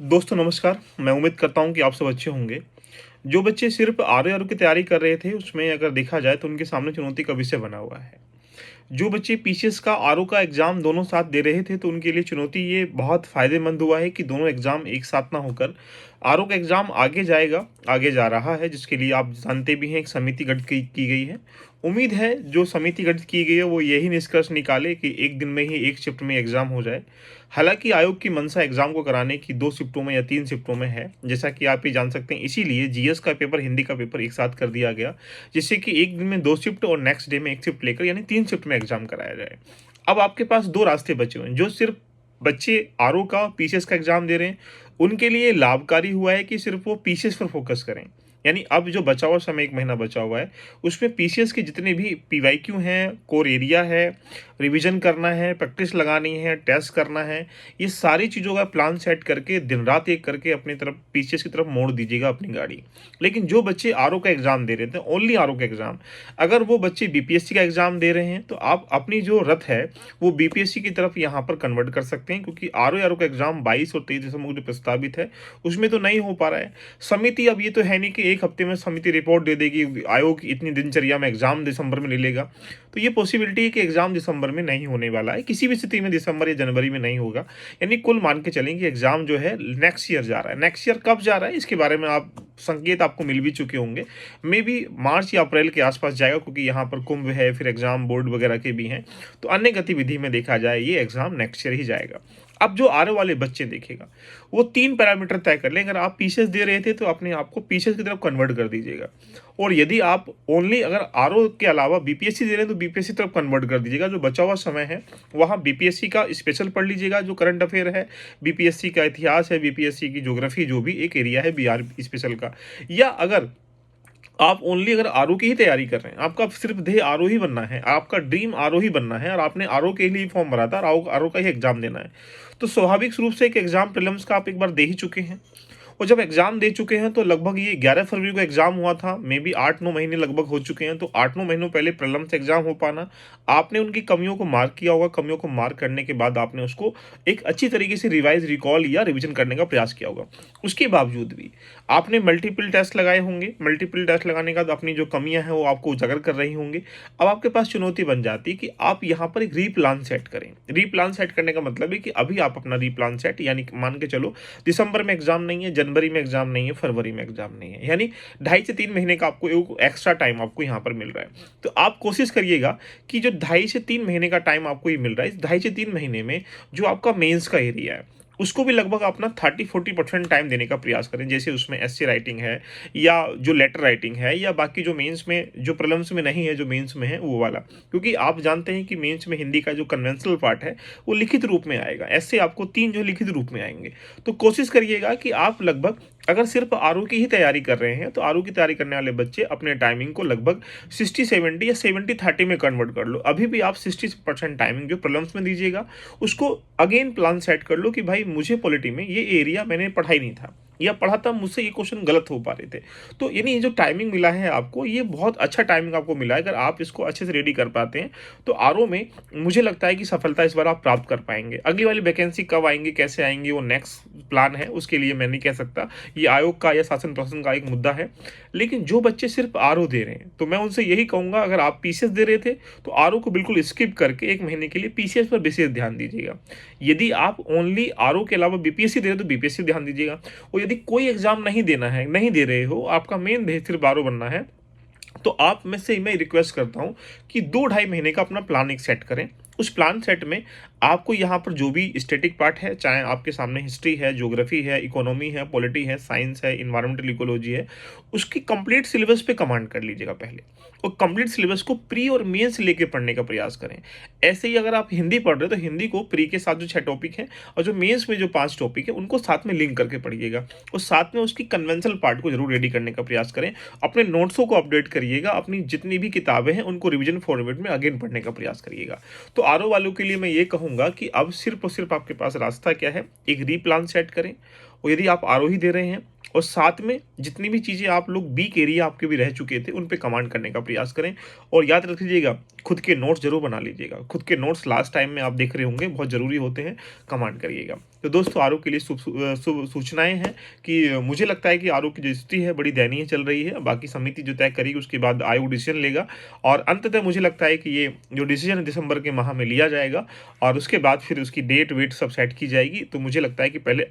दोस्तों नमस्कार, मैं उम्मीद करता हूँ कि आप सब अच्छे होंगे। जो बच्चे सिर्फ़ आरओ की तैयारी कर रहे थे, उसमें अगर देखा जाए तो उनके सामने चुनौती का विषय बना हुआ है। जो बच्चे पीसीएस का आरओ का एग्ज़ाम दोनों साथ दे रहे थे, तो उनके लिए चुनौती ये बहुत फ़ायदेमंद हुआ है कि दोनों एग्ज़ाम एक साथ ना होकर आरओ का एग्ज़ाम आगे जा रहा है, जिसके लिए आप जानते भी हैं एक समिति गठित की गई है। उम्मीद है जो समिति गठित की गई है, वो यही निष्कर्ष निकाले कि एक दिन में ही एक शिफ्ट में एग्ज़ाम हो जाए। हालाँकि आयोग की मंशा एग्ज़ाम को कराने की 2 शिफ्टों में या 3 शिफ्टों में है, जैसा कि आप ये जान सकते हैं। इसीलिए जीएस का पेपर, हिंदी का पेपर एक साथ कर दिया गया, जिससे कि एक दिन में 2 शिफ्ट और नेक्स्ट डे में 1 शिफ्ट लेकर यानी 3 शिफ्ट में एग्ज़ाम कराया जाए। अब आपके पास 2 रास्ते बचे हुए हैं, जो सिर्फ़ बच्चे आरओ का, पीसीएस का एग्ज़ाम दे रहे हैं, उनके लिए लाभकारी हुआ है कि सिर्फ़ वो पीसीएस पर फ़ोकस करें। यानी अब जो बचा हुआ समय 1 महीना बचा हुआ है, उसमें पीसीएस के जितने भी पीवाईक्यू हैं, कोर एरिया है, रिवीजन करना है, प्रैक्टिस लगानी है, टेस्ट करना है, ये सारी चीज़ों का प्लान सेट करके दिन-रात एक करके अपनी तरफ पीसीएस की तरफ मोड़ दीजिएगा अपनी गाड़ी। लेकिन जो बच्चे आरओ का एग्ज़ाम दे रहे थे, ओनली आरओ का एग्ज़ाम, अगर वो बच्चे बीपीएससी का एग्ज़ाम दे रहे हैं, तो आप अपनी जो रत है, वो बीपीएससी की तरफ यहाँ पर कन्वर्ट कर सकते हैं, क्योंकि आरओ का एग्ज़ाम 22 और 23 दिसंबर को जो प्रस्तावित है, उसमें तो नहीं हो पा रहा है। समिति, अब ये तो है नहीं कि 1 हफ्ते में समिति रिपोर्ट दे देगी, आयोग की इतनी दिनचर्या में एग्ज़ाम दिसंबर में ले लेगा। तो ये पॉसिबिलिटी है कि एग्ज़ाम दिसंबर में नहीं होने वाला है, किसी भी स्थिति में दिसंबर या जनवरी में नहीं होगा। यानी कुल मान के चलें कि एग्ज़ाम जो है नेक्स्ट ईयर जा रहा है। नेक्स्ट ईयर कब जा रहा है, इसके बारे में आप संकेत आपको मिल भी चुके होंगे। मेबी मार्च या अप्रैल के आस-पास जाएगा, क्योंकि यहाँ पर कुंभ है, फिर एग्ज़ाम बोर्ड वगैरह के भी हैं। तो अन्य गतिविधि में देखा जाए, ये एग्ज़ाम नेक्स्ट ईयर ही जाएगा। अब जो आरओ वाले बच्चे देखेगा, वो 3 पैरामीटर तय कर लें। अगर आप पीसीएस दे रहे थे, तो अपने आप को पीसीएस की तरफ कन्वर्ट कर दीजिएगा। और यदि आप ओनली अगर आरओ के अलावा बीपीएससी दे रहे हैं, तो बीपीएससी तरफ कन्वर्ट कर दीजिएगा। जो बचा हुआ समय है, वहाँ बीपीएससी का स्पेशल पढ़ लीजिएगा, जो करंट अफेयर है, बीपीएससी का इतिहास है, बीपीएससी की ज्योग्राफी, जो भी एक एरिया है बिहार स्पेशल का। या अगर आप ओनली अगर आरओ की ही तैयारी कर रहे हैं, आपका सिर्फ ध्येय आरओ ही बनना है, आपका ड्रीम आरओ ही बनना है, और आपने आरओ के लिए फॉर्म भरा था, आरओ आरओ का ही एग्जाम देना है, तो स्वाभाविक रूप से एक एग्जाम प्रीलिम्स का आप एक बार दे ही चुके हैं। और जब एग्जाम दे चुके हैं, तो लगभग ये 11 फरवरी को एग्जाम हुआ था, मे बी 8-9 महीने लगभग हो चुके हैं। तो 8-9 महीनों पहले प्रीलिम्स एग्जाम हो पाना, आपने उनकी कमियों को मार्क किया होगा, कमियों को मार्क करने के बाद आपने उसको एक अच्छी तरीके से रिवाइज, रिकॉल या रिवीजन करने का प्रयास किया होगा। उसके बावजूद भी आपने मल्टीपल टेस्ट लगाए होंगे, मल्टीपल टेस्ट लगाने के बाद अपनी जो कमियां हैं वो आपको उजागर कर रही होंगी। अब आपके पास चुनौती बन जाती है कि आप यहाँ पर एक रीप्लान सेट करें। रीप्लान सेट करने का मतलब है कि अभी आप अपना रीप्लान सेट, यानी मान के चलो दिसंबर में एग्जाम नहीं है, जनवरी में एग्जाम नहीं है, फरवरी में एग्जाम नहीं है, यानी 2.5 से 3 महीने का आपको एक एक्स्ट्रा टाइम आपको यहाँ पर मिल रहा है। तो आप कोशिश करिएगा कि जो 2.5 से 3 महीने का टाइम आपको ये मिल रहा है, इस 2.5 से 3 महीने में जो आपका मेंस का एरिया है, उसको भी लगभग अपना 30-40% टाइम देने का प्रयास करें। जैसे उसमें एस्से राइटिंग है, या जो लेटर राइटिंग है, या बाकी जो मेंस में, जो प्रीलिम्स में नहीं है, जो मेंस में है वो वाला। क्योंकि आप जानते हैं कि मेंस में हिंदी का जो कन्वेंशनल पार्ट है, वो लिखित रूप में आएगा। ऐसे आपको 3 जो लिखित रूप में आएंगे। तो कोशिश करिएगा कि आप लगभग, अगर सिर्फ आरओ की ही तैयारी कर रहे हैं, तो आरओ की तैयारी करने वाले बच्चे अपने टाइमिंग को लगभग 60-70 या 70-30 में कन्वर्ट कर लो। अभी भी आप 60% टाइमिंग जो प्रीलिम्स में दीजिएगा, उसको अगेन प्लान सेट कर लो कि भाई मुझे पॉलिटी में ये एरिया मैंने पढ़ा ही नहीं था, या पढ़ा था, मुझसे ये क्वेश्चन गलत हो पा रहे थे। तो यानी ये जो टाइमिंग मिला है आपको, ये बहुत अच्छा टाइमिंग आपको मिला है। अगर आप इसको अच्छे से रेडी कर पाते हैं, तो आरओ में मुझे लगता है कि सफलता इस बार आप प्राप्त कर पाएंगे। अगली वाली वैकेंसी कब आएंगी, कैसे आएंगी, वो नेक्स्ट प्लान है, उसके लिए मैं नहीं कह सकता। ये आयोग का या शासन प्रशासन का एक मुद्दा है। लेकिन जो बच्चे सिर्फ आरओ दे रहे हैं, तो मैं उनसे यही कहूंगा, अगर आप पीसीएस दे रहे थे, तो आरओ को बिल्कुल स्किप करके 1 महीने के लिए पीसीएस पर विशेष ध्यान दीजिएगा। यदि आप ओनली आरओ के अलावा बीपीएससी दे रहे हो, तो बीपीएससी ध्यान दीजिएगा। और यदि कोई एग्जाम नहीं देना है, नहीं दे रहे हो, आपका मेन ध्येय सिर्फ आरओ बनना है, तो आप में से मैं रिक्वेस्ट करता हूं कि 2-2.5 महीने का अपना प्लान एक सेट करें। उस प्लान सेट में आपको यहाँ पर जो भी स्टैटिक पार्ट है, चाहे आपके सामने हिस्ट्री है, ज्योग्राफी है, इकोनॉमी है, पॉलिटी है, साइंस है, इन्वायरमेंटल इकोलॉजी है, उसकी कंप्लीट सिलेबस पे कमांड कर लीजिएगा पहले। और कंप्लीट सिलेबस को प्री और मेंस लेके पढ़ने का प्रयास करें। ऐसे ही अगर आप हिंदी पढ़ रहे हो, तो हिंदी को प्री के साथ जो 6 टॉपिक है, और जो मेंस में जो 5 टॉपिक है, उनको साथ में लिंक करके पढ़िएगा। और साथ में उसकी कन्वेंशनल पार्ट को जरूर रेडी करने का प्रयास करें। अपने नोट्सों को अपडेट करिएगा, अपनी जितनी भी किताबें हैं उनको रिवीजन फॉरवर्ड में अगेन पढ़ने का प्रयास करिएगा। तो आरओ वालों के लिए मैं ये कहूंगा कि अब सिर्फ और सिर्फ आपके पास रास्ता क्या है, एक रीप्लान सेट करें। और यदि आप आरओ ही दे रहे हैं, और साथ में जितनी भी चीज़ें आप लोग वीक एरिया आपके भी रह चुके थे, उन पे कमांड करने का प्रयास करें। और याद रखिएगा, खुद के नोट्स जरूर बना लीजिएगा। खुद के नोट्स लास्ट टाइम में आप देख रहे होंगे, बहुत ज़रूरी होते हैं, कमांड करिएगा। तो दोस्तों आरओ के लिए शुभ सूचनाएँ हैं कि मुझे लगता है कि आरओ की जो स्थिति है बड़ी दयनीय चल रही है। बाकी समिति जो तय करेगी उसके बाद आयोग डिसीज़न लेगा और अंततः मुझे लगता है कि ये जो डिसीज़न है दिसंबर के माह में लिया जाएगा और उसके बाद फिर उसकी डेट वेट सब सेट की जाएगी। तो मुझे लगता है कि पहले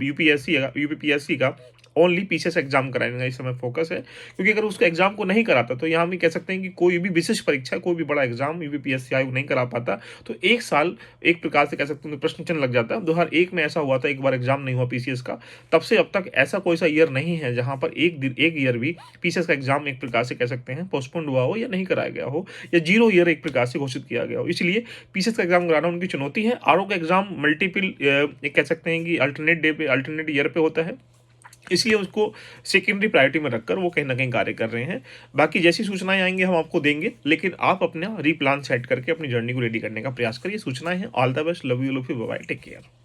यूपीपीएससी का ओनली पीसीएस एग्जाम कराने का इस समय फोकस है, क्योंकि अगर उसका एग्जाम को नहीं कराता तो यहाँ हम ये कह सकते हैं कि कोई भी विशिष्ट परीक्षा, कोई भी बड़ा एग्जाम यूपीपीएससी आयोग नहीं करा पाता। तो एक साल एक प्रकार से कह सकते हैं प्रश्न चिन्ह लग जाता है। 2001 में ऐसा हुआ था, एक बार एग्जाम नहीं हुआ पीसीएस का, तब से अब तक ऐसा कोई सा ईयर नहीं है जहां पर एक ईयर भी पीसीएस का एग्जाम एक प्रकार से कह सकते हैं पोस्टपोन्ड हुआ हो या नहीं कराया गया हो, या 0 ईयर एक प्रकार से घोषित किया गया हो। इसलिए पीसीएस का एग्जाम कराना उनकी चुनौती है। आरओ का एग्जाम मल्टीपल एक कह सकते हैं कि अल्टरनेट डे पे, अल्टरनेट ईयर पे होता है, इसलिए उसको सेकेंडरी प्रायोरिटी में रखकर वो कहीं न कहीं कार्य कर रहे हैं। बाकी जैसी सूचनाएँ आएँगी हम आपको देंगे, लेकिन आप अपना री प्लान सेट करके अपनी जर्नी को रेडी करने का प्रयास करिए। सूचनाएँ हैं। All the best, love you, bye bye, take care.